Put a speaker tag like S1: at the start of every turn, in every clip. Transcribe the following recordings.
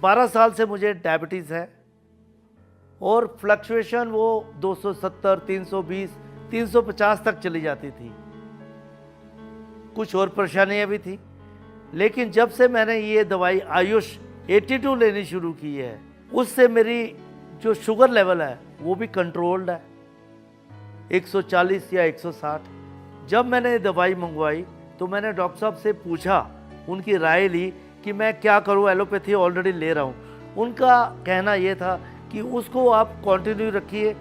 S1: 12 साल से मुझे डायबिटीज़ है और फ्लक्चुएशन वो 270, 320, 350 तक चली जाती थी। कुछ और परेशानियाँ भी थी, लेकिन जब से मैंने ये दवाई आयुष 82 लेनी शुरू की है, उससे मेरी जो शुगर लेवल है वो भी कंट्रोल्ड है, 140 या 160। जब मैंने ये दवाई मंगवाई तो मैंने डॉक्टर साहब से पूछा, उनकी राय ली कि मैं क्या करूं, एलोपैथी ऑलरेडी ले रहा हूं। उनका कहना ये था कि उसको आप कंटिन्यू रखिए,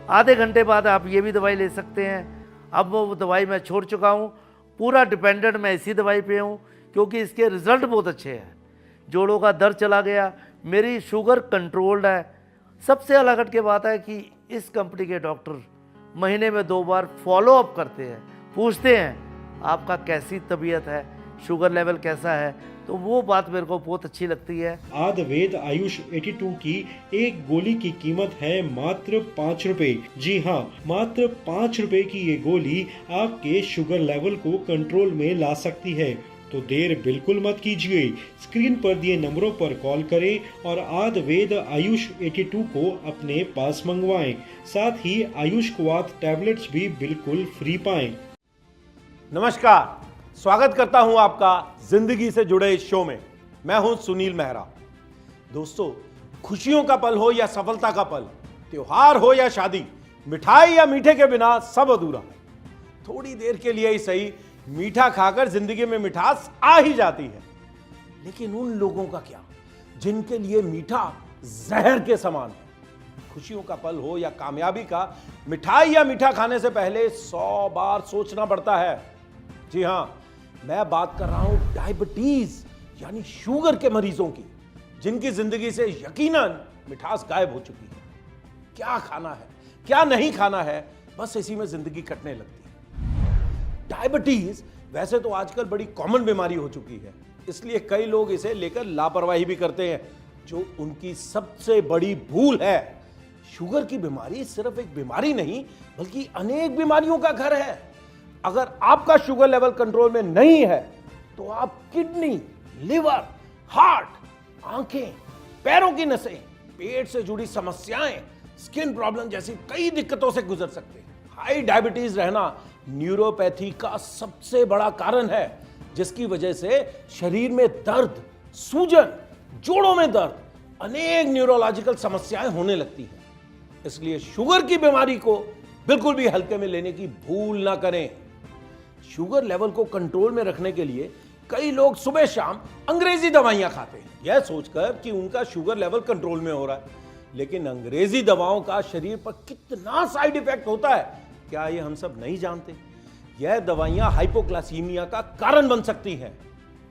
S1: आधे घंटे बाद आप ये भी दवाई ले सकते हैं। अब वो दवाई मैं छोड़ चुका हूं, पूरा डिपेंडेंट मैं इसी दवाई पे हूं क्योंकि इसके रिज़ल्ट बहुत अच्छे हैं। जोड़ों का दर्द चला गया, मेरी शुगर कंट्रोल्ड है। सबसे अलग हट के बात है कि इस कंपनी के डॉक्टर महीने में 2 बार फॉलो अप करते हैं, पूछते हैं आपका कैसी तबीयत है, शुगर लेवल कैसा है, तो वो बात मेरे को बहुत अच्छी लगती है।
S2: आयुर्वेद आयुष 82 की एक गोली की कीमत है मात्र 5 रुपए। जी हाँ, मात्र 5 रुपए की ये गोली आपके शुगर लेवल को कंट्रोल में ला सकती है। तो देर बिल्कुल मत कीजिए, स्क्रीन पर दिए नंबरों पर कॉल करें और आयुर्वेद आयुष 82 को अपने पास मंगवाएं। साथ ही आयुष क्वाथ टैबलेट्स भी बिल्कुल फ्री पाएं।
S3: नमस्कार, स्वागत करता हूं आपका जिंदगी से जुड़े इस शो में। मैं हूं सुनील मेहरा। दोस्तों, खुशियों का पल हो या सफलता का पल, त्योहार हो या शादी, मिठाई या मीठे के बिना सब अधूरा है। थोड़ी देर के लिए ही सही, मीठा खाकर जिंदगी में मिठास आ ही जाती है। लेकिन उन लोगों का क्या जिनके लिए मीठा जहर के समान है? खुशियों का पल हो या कामयाबी का, मिठाई या मीठा खाने से पहले 100 बार सोचना पड़ता है। जी हां, मैं बात कर रहा हूं डायबिटीज यानी शुगर के मरीजों की, जिनकी जिंदगी से यकीनन मिठास गायब हो चुकी है। क्या खाना है, क्या नहीं खाना है, बस इसी में जिंदगी कटने लगती है। डायबिटीज वैसे तो आजकल बड़ी कॉमन बीमारी हो चुकी है, इसलिए कई लोग इसे लेकर लापरवाही भी करते हैं, जो उनकी सबसे बड़ी भूल है। शुगर की बीमारी सिर्फ एक बीमारी नहीं, बल्कि अनेक बीमारियों का घर है। अगर आपका शुगर लेवल कंट्रोल में नहीं है तो आप किडनी, लिवर, हार्ट, आंखें, पैरों की नसें, पेट से जुड़ी समस्याएं, स्किन प्रॉब्लम जैसी कई दिक्कतों से गुजर सकते हैं। हाई डायबिटीज रहना न्यूरोपैथी का सबसे बड़ा कारण है, जिसकी वजह से शरीर में दर्द, सूजन, जोड़ों में दर्द, अनेक न्यूरोलॉजिकल समस्याएं होने लगती हैं। इसलिए शुगर की बीमारी को बिल्कुल भी हल्के में लेने की भूल ना करें। शुगर लेवल को कंट्रोल में रखने के लिए कई लोग सुबह शाम अंग्रेजी दवाइयां खाते हैं, यह सोचकर कि उनका शुगर लेवल कंट्रोल में हो रहा है। लेकिन अंग्रेजी दवाओं का शरीर पर कितना साइड इफेक्ट होता है, क्या ये हम सब नहीं जानते? यह दवाइयां हाइपोग्लाइसीमिया का कारण बन सकती हैं,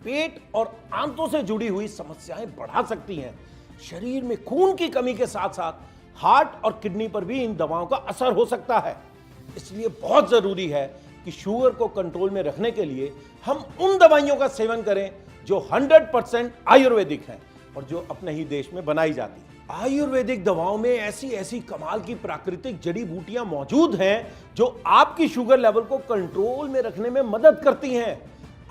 S3: पेट और आंतों से जुड़ी हुई समस्याएं बढ़ा सकती हैं, शरीर में खून की कमी के साथ साथ हार्ट और किडनी पर भी इन दवाओं का असर हो सकता है। इसलिए बहुत जरूरी है कि शुगर को कंट्रोल में रखने के लिए हम उन दवाइयों का सेवन करें जो 100% आयुर्वेदिक है और जो अपने ही देश में बनाई जाती है। आयुर्वेदिक दवाओं में ऐसी ऐसी कमाल की प्राकृतिक जड़ी बूटियां मौजूद हैं जो आपकी शुगर लेवल को कंट्रोल में रखने में मदद करती हैं,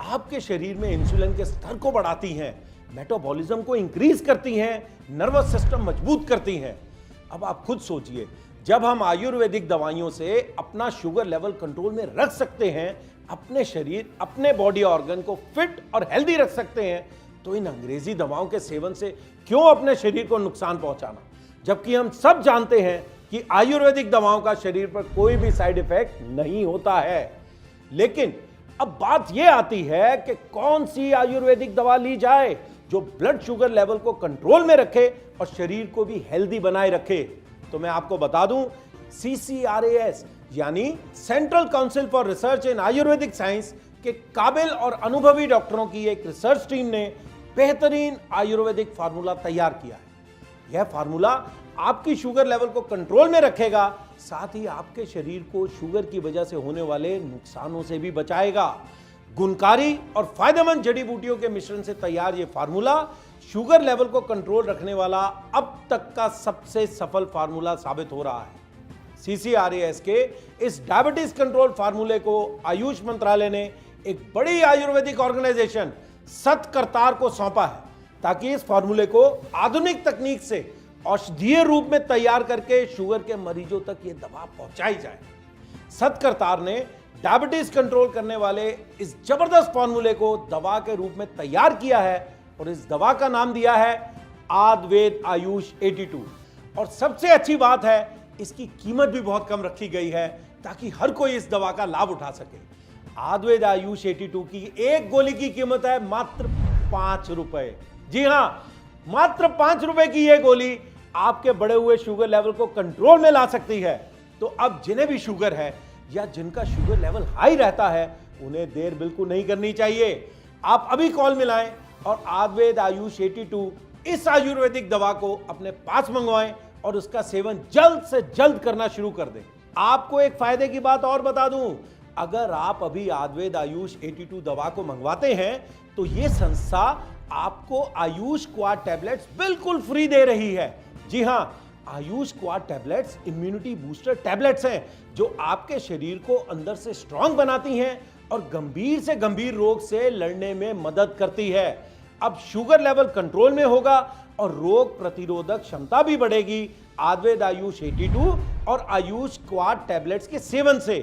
S3: आपके शरीर में इंसुलिन के स्तर को बढ़ाती हैं, मेटाबॉलिज्म को इंक्रीज करती हैं, नर्वस सिस्टम मजबूत करती हैं। अब आप खुद सोचिए, जब हम आयुर्वेदिक दवाइयों से अपना शुगर लेवल कंट्रोल में रख सकते हैं, अपने शरीर, अपने बॉडी ऑर्गन को फिट और हेल्दी रख सकते हैं, तो इन अंग्रेजी दवाओं के सेवन से क्यों अपने शरीर को नुकसान पहुंचाना? जबकि हम सब जानते हैं कि आयुर्वेदिक दवाओं का शरीर पर कोई भी साइड इफेक्ट नहीं होता है। लेकिन अब बात यह आती है कि कौन सी आयुर्वेदिक दवा ली जाए जो ब्लड शुगर लेवल को कंट्रोल में रखे और शरीर को भी हेल्दी बनाए रखे। तो मैं आपको बता दूं, CCRAS यानी central council for research in Ayurvedic science के काबिल और अनुभवी डॉक्टरों की एक रिसर्च टीम ने बेहतरीन आयुर्वेदिक फार्मूला तैयार किया है। यह फार्मूला आपकी शुगर लेवल को कंट्रोल में रखेगा, साथ ही आपके शरीर को शुगर की वजह से होने वाले नुकसानों से भी बचाएगा। गुणकारी और फायदेमंद जड़ी बूटियों के मिश्रण से तैयार यह फार्मूला शुगर लेवल को कंट्रोल रखने वाला अब तक का सबसे सफल फार्मूला साबित हो रहा है। CCRAS के इस डायबिटीज कंट्रोल फार्मूले को आयुष मंत्रालय ने एक बड़ी आयुर्वेदिक ऑर्गेनाइजेशन सतकरतार को सौंपा है, ताकि इस फॉर्मूले को आधुनिक तकनीक से औषधीय रूप में तैयार करके शुगर के मरीजों तक यह दवा पहुंचाई जाए। सतकरतार ने डायबिटीज कंट्रोल करने वाले इस जबरदस्त फॉर्मूले को दवा के रूप में तैयार किया है और इस दवा का नाम दिया है आयुर्वेद आयुष 82। और सबसे अच्छी बात है, इसकी कीमत भी बहुत कम रखी गई है ताकि हर कोई इस दवा का लाभ उठा सके। आयुर्वेद आयुष 82 की एक गोली की कीमत है मात्र 5 रुपए। जी हां, मात्र 5 रुपए की यह गोली आपके बढ़े हुए शुगर लेवल को कंट्रोल में ला सकती है। तो अब जिन्हें भी शुगर है या जिनका शुगर लेवल हाई रहता है, उन्हें देर बिल्कुल नहीं करनी चाहिए। आप अभी कॉल मिलाएं और आयुर्वेद आयुष 82 इस आयुर्वेदिक दवा को अपने पास मंगवाएं और उसका सेवन जल्द से जल्द करना शुरू कर दें। आपको एक फायदे की बात और बता दूं, अगर आप अभी आयुर्वेद आयुष 82 दवा को मंगवाते हैं तो यह संस्था आपको आयुष क्वाड टैबलेट्स बिल्कुल फ्री दे रही है। जी हां, Ayush quad tablets immunity booster tablets हैं जो आपके शरीर को अंदर से स्ट्रांग बनाती हैं और गंभीर से गंभीर रोग से लड़ने में मदद करती है। अब शुगर लेवल कंट्रोल में होगा और रोग प्रतिरोधक क्षमता भी बढ़ेगी आयुर्वेद आयुष 82 और आयुष क्वाड टैबलेट्स के सेवन से।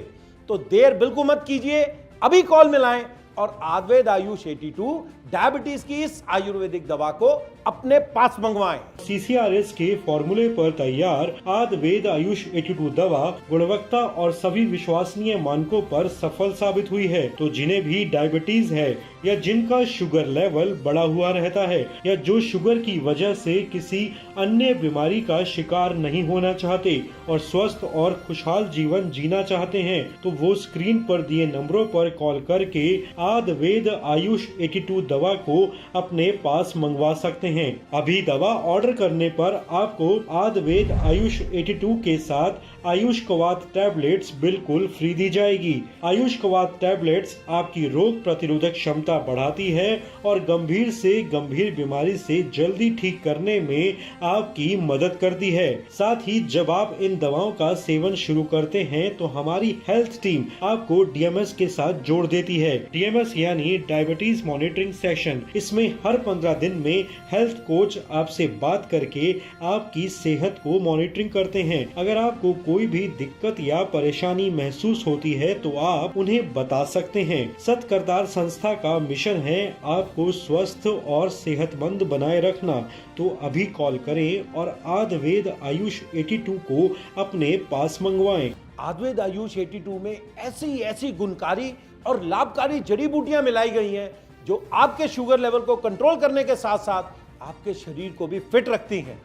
S3: तो देर बिल्कुल मत कीजिए, अभी कॉल मिलाएं और आयुर्वेद आयुष 82 डायबिटीज की इस आयुर्वेदिक दवा को अपने पास मंगवाएं।
S2: CCRS के फॉर्मूले पर तैयार आयुर्वेद आयुष 82 दवा गुणवत्ता और सभी विश्वसनीय मानकों पर सफल साबित हुई है। तो जिन्हें भी डायबिटीज है या जिनका शुगर लेवल बढ़ा हुआ रहता है या जो शुगर की वजह से किसी अन्य बीमारी का शिकार नहीं होना चाहते और स्वस्थ और खुशहाल जीवन जीना चाहते हैं, तो वो स्क्रीन पर दिए नंबरों पर कॉल करके आयुर्वेद आयुष 82 दवा को अपने पास मंगवा सकते हैं। अभी दवा ऑर्डर करने पर आपको आयुर्वेद आयुष 82 के साथ आयुष क्वाड टैबलेट्स बिल्कुल फ्री दी जाएगी। आयुष क्वाड टैबलेट्स आपकी रोग प्रतिरोधक क्षमता बढ़ाती है और गंभीर से गंभीर बीमारी से जल्दी ठीक करने में आपकी मदद करती है। साथ ही जब आप इन दवाओं का सेवन शुरू करते हैं तो हमारी हेल्थ टीम आपको DMS के साथ जोड़ देती है। DMS यानी डायबिटीज मॉनिटरिंग सेशन। इसमें हर 15 दिन में हेल्थ कोच आपसे बात करके आपकी सेहत को मॉनिटरिंग करते हैं। अगर आपको कोई भी दिक्कत या परेशानी महसूस होती है तो आप उन्हें बता सकते हैं। सतकरतार संस्था का मिशन है आपको स्वस्थ और सेहतमंद बनाए रखना। तो अभी कॉल करें और आयुर्वेद आयुष 82 को अपने पास मंगवाएं।
S3: आयुर्वेद आयुष 82 में ऐसी ऐसी गुणकारी और लाभकारी जड़ी बूटियां मिलाई गई हैं जो आपके शुगर लेवल को कंट्रोल करने के साथ साथ आपके शरीर को भी फिट रखती हैं।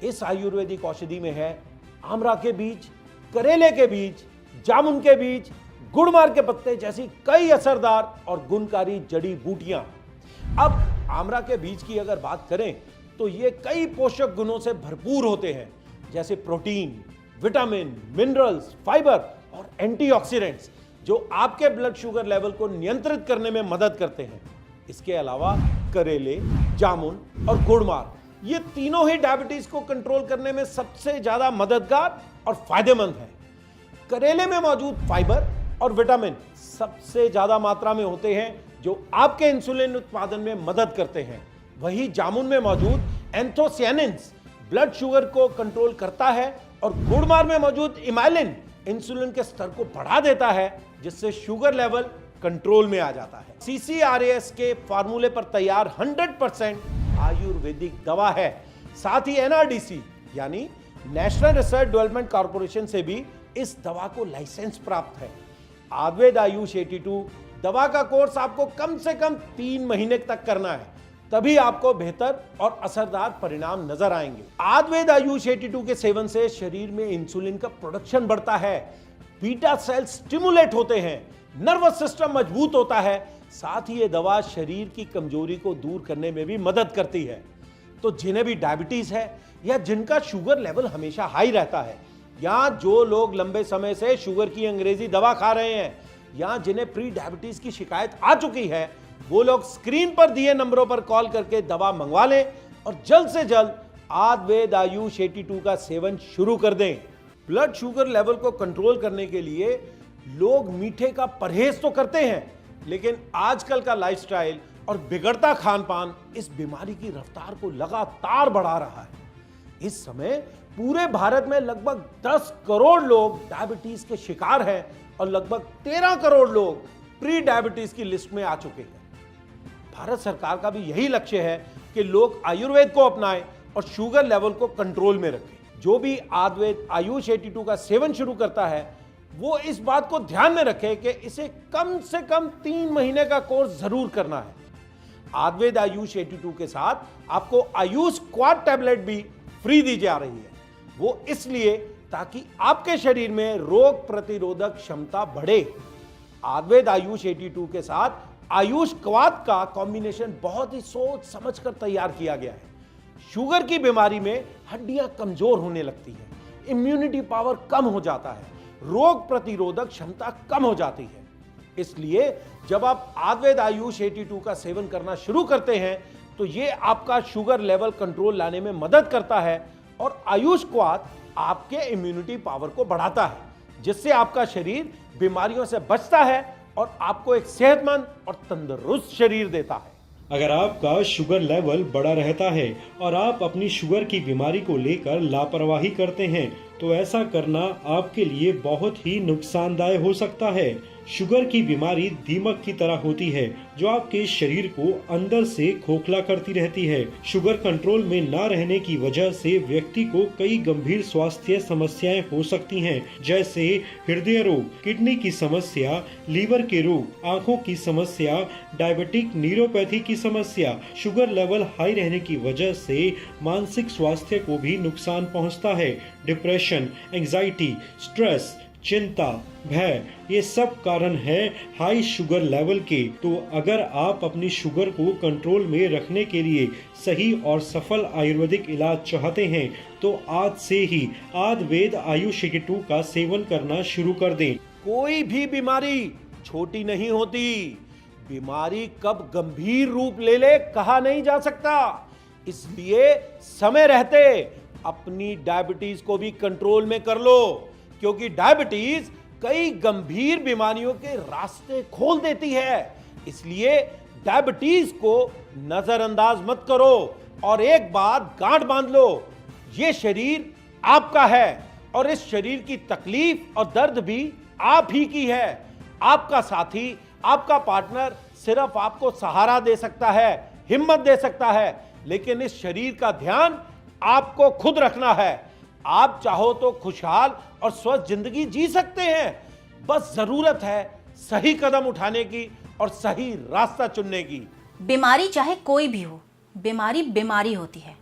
S3: इस आयुर्वेदिक औषधि में है आमरा के बीज, करेले के बीज, जामुन के बीज, गुड़मार के पत्ते जैसी कई असरदार और गुणकारी जड़ी बूटियां। अब आमरा के बीज की अगर बात करें तो ये कई पोषक गुणों से भरपूर होते हैं, जैसे प्रोटीन, विटामिन, मिनरल्स, फाइबर और एंटीऑक्सीडेंट्स जो आपके ब्लड शुगर लेवल को नियंत्रित करने में मदद करते हैं। इसके अलावा करेले, जामुन और गुड़मार ये तीनों ही डायबिटीज को कंट्रोल करने में सबसे ज्यादा मददगार और फायदेमंद है। करेले में मौजूद फाइबर और विटामिन सबसे ज्यादा मात्रा में होते हैं जो आपके इंसुलिन उत्पादन में मदद करते हैं। वहीं जामुन में मौजूद एंथोसियानिन्स ब्लड शुगर को कंट्रोल करता है और गुड़मार में मौजूद इमाइलिन इंसुलिन के स्तर को बढ़ा देता है, जिससे शुगर लेवल कंट्रोल में आ जाता है। CCRS के फार्मूले पर तैयार 100% आयुर्वेदिक दवा है। साथ ही NRDC यानी नेशनल रिसर्च डेवलपमेंट कॉर्पोरेशन से भी इस दवा को लाइसेंस प्राप्त है। आयुर्वेद आयुष 82 दवा का कोर्स आपको कम से कम 3 महीने तक करना है, तभी आपको बेहतर और असरदार परिणाम नजर आएंगे। आयुर्वेद आयुष 82 के सेवन से शरीर में इंसुलिन का प्रोडक्शन बढ़ता है, बीटा सेल स्टिमुलेट होते हैं, नर्वस सिस्टम मजबूत होता है। साथ ही ये दवा शरीर की कमजोरी को दूर करने में भी मदद करती है। तो जिन्हें भी डायबिटीज है या जिनका शुगर लेवल हमेशा हाई रहता है, या जो लोग लंबे समय से शुगर की अंग्रेजी दवा खा रहे हैं, या जिन्हें प्री डायबिटीज की शिकायत आ चुकी है, वो लोग स्क्रीन पर दिए नंबरों पर कॉल करके दवा मंगवा लें और जल्द से जल्द आयुर्वेद आयुष 82 का सेवन शुरू कर दें। ब्लड शुगर लेवल को कंट्रोल करने के लिए लोग मीठे का परहेज तो करते हैं, लेकिन आजकल का लाइफस्टाइल और बिगड़ता खान पान इस बीमारी की रफ्तार को लगातार बढ़ा रहा है। इस समय पूरे भारत में लगभग 10 करोड़ लोग डायबिटीज के शिकार हैं और लगभग 13 करोड़ लोग प्री डायबिटीज की लिस्ट में आ चुके हैं। भारत सरकार का भी यही लक्ष्य है कि लोग आयुर्वेद को अपनाएं और शुगर लेवल को कंट्रोल में रखें। जो भी आयुर्वेद आयुष 82 का सेवन शुरू करता है वो इस बात को ध्यान में रखे कि इसे कम से कम 3 महीने का कोर्स जरूर करना है। आयुर्वेद आयुष 82 के साथ आपको आयुष क्वाड टैबलेट भी फ्री दी जा रही है। वो इसलिए ताकि आपके शरीर में रोग प्रतिरोधक क्षमता बढ़े। आयुर्वेद आयुष 82 के साथ आयुष क्वाड का कॉम्बिनेशन बहुत ही सोच समझकर तैयार किया गया है। शुगर की बीमारी में हड्डियां कमजोर होने लगती हैं, इम्यूनिटी पावर कम हो जाता है, रोग प्रतिरोधक क्षमता कम हो जाती है। इसलिए जब आप आयुर्वेद आयुष 82 का सेवन करना शुरू करते हैं तो ये आपका शुगर लेवल कंट्रोल लाने में मदद करता है और आयुष क्वाड आपके इम्यूनिटी पावर को बढ़ाता है, जिससे आपका शरीर बीमारियों से बचता है और आपको एक सेहतमंद और तंदुरुस्त शरीर देता है।
S2: अगर आपका शुगर लेवल बढ़ा रहता है और आप अपनी शुगर की बीमारी को लेकर लापरवाही करते हैं तो ऐसा करना आपके लिए बहुत ही नुकसानदायक हो सकता है। शुगर की बीमारी दीमक की तरह होती है जो आपके शरीर को अंदर से खोखला करती रहती है। शुगर कंट्रोल में न रहने की वजह से व्यक्ति को कई गंभीर स्वास्थ्य समस्याएं हो सकती हैं, जैसे हृदय रोग, किडनी की समस्या, लीवर के रोग, आंखों की समस्या, डायबिटिक न्यूरोपैथी की समस्या। शुगर लेवल हाई रहने की वजह से मानसिक स्वास्थ्य को भी नुकसान पहुंचता है। डिप्रेशन, एंजाइटी, स्ट्रेस, चिंता, भय, ये सब कारण है हाई शुगर लेवल के। तो अगर आप अपनी शुगर को कंट्रोल में रखने के लिए सही और सफल आयुर्वेदिक इलाज चाहते हैं तो आज से ही आयुर्वेद आयुष 82 का सेवन करना शुरू कर दें।
S3: कोई भी बीमारी छोटी नहीं होती। बीमारी कब गंभीर रूप ले ले कहा नहीं जा सकता। इसलिए समय रहते अपनी डायबिटीज को भी कंट्रोल में कर लो, क्योंकि डायबिटीज कई गंभीर बीमारियों के रास्ते खोल देती है। इसलिए डायबिटीज को नजरअंदाज मत करो और एक बात गांठ बांध लो, ये शरीर आपका है और इस शरीर की तकलीफ और दर्द भी आप ही की है। आपका साथी, आपका पार्टनर सिर्फ आपको सहारा दे सकता है, हिम्मत दे सकता है, लेकिन इस शरीर का ध्यान आपको खुद रखना है। आप चाहो तो खुशहाल और स्वस्थ जिंदगी जी सकते हैं। बस जरूरत है सही कदम उठाने की और सही रास्ता चुनने की।
S4: बीमारी चाहे कोई भी हो, बीमारी बीमारी होती है,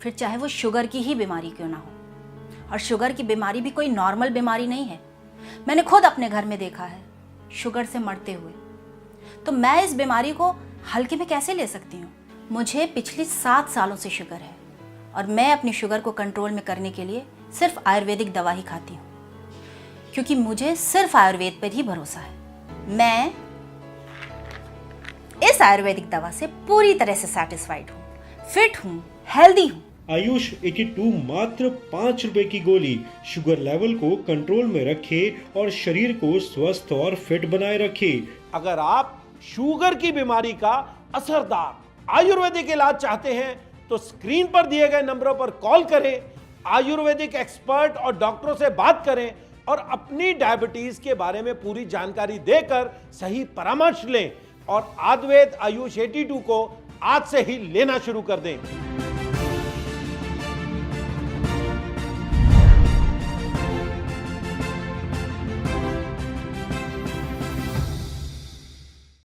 S4: फिर चाहे वो शुगर की ही बीमारी क्यों ना हो। और शुगर की बीमारी भी कोई नॉर्मल बीमारी नहीं है। मैंने खुद अपने घर में देखा है शुगर से मरते हुए। तो मैं इस बीमारी को हल्के में कैसे ले सकती हूँ। मुझे पिछले 7 सालों से शुगर है और मैं अपनी शुगर को कंट्रोल में करने के लिए सिर्फ आयुर्वेदिक दवा ही खाती हूँ, क्योंकि मुझे सिर्फ आयुर्वेद पर ही भरोसा है। मैं इस आयुर्वेदिक दवा से पूरी तरह से सैटिस्फाइड हूँ, फिट हूँ, हेल्दी हूँ।
S2: आयुष 82 मात्र 5 रुपए की गोली शुगर लेवल को कंट्रोल में रखे और शरीर को स्वस्थ और फिट बनाए रखे।
S3: अगर आप शुगर की बीमारी का असरदार आयुर्वेदिक इलाज चाहते हैं तो स्क्रीन पर दिए गए नंबरों पर कॉल करें, आयुर्वेदिक एक्सपर्ट और डॉक्टरों से बात करें और अपनी डायबिटीज के बारे में पूरी जानकारी देकर सही परामर्श लें और आयुर्वेद आयुष 82 को आज से ही लेना शुरू कर दें।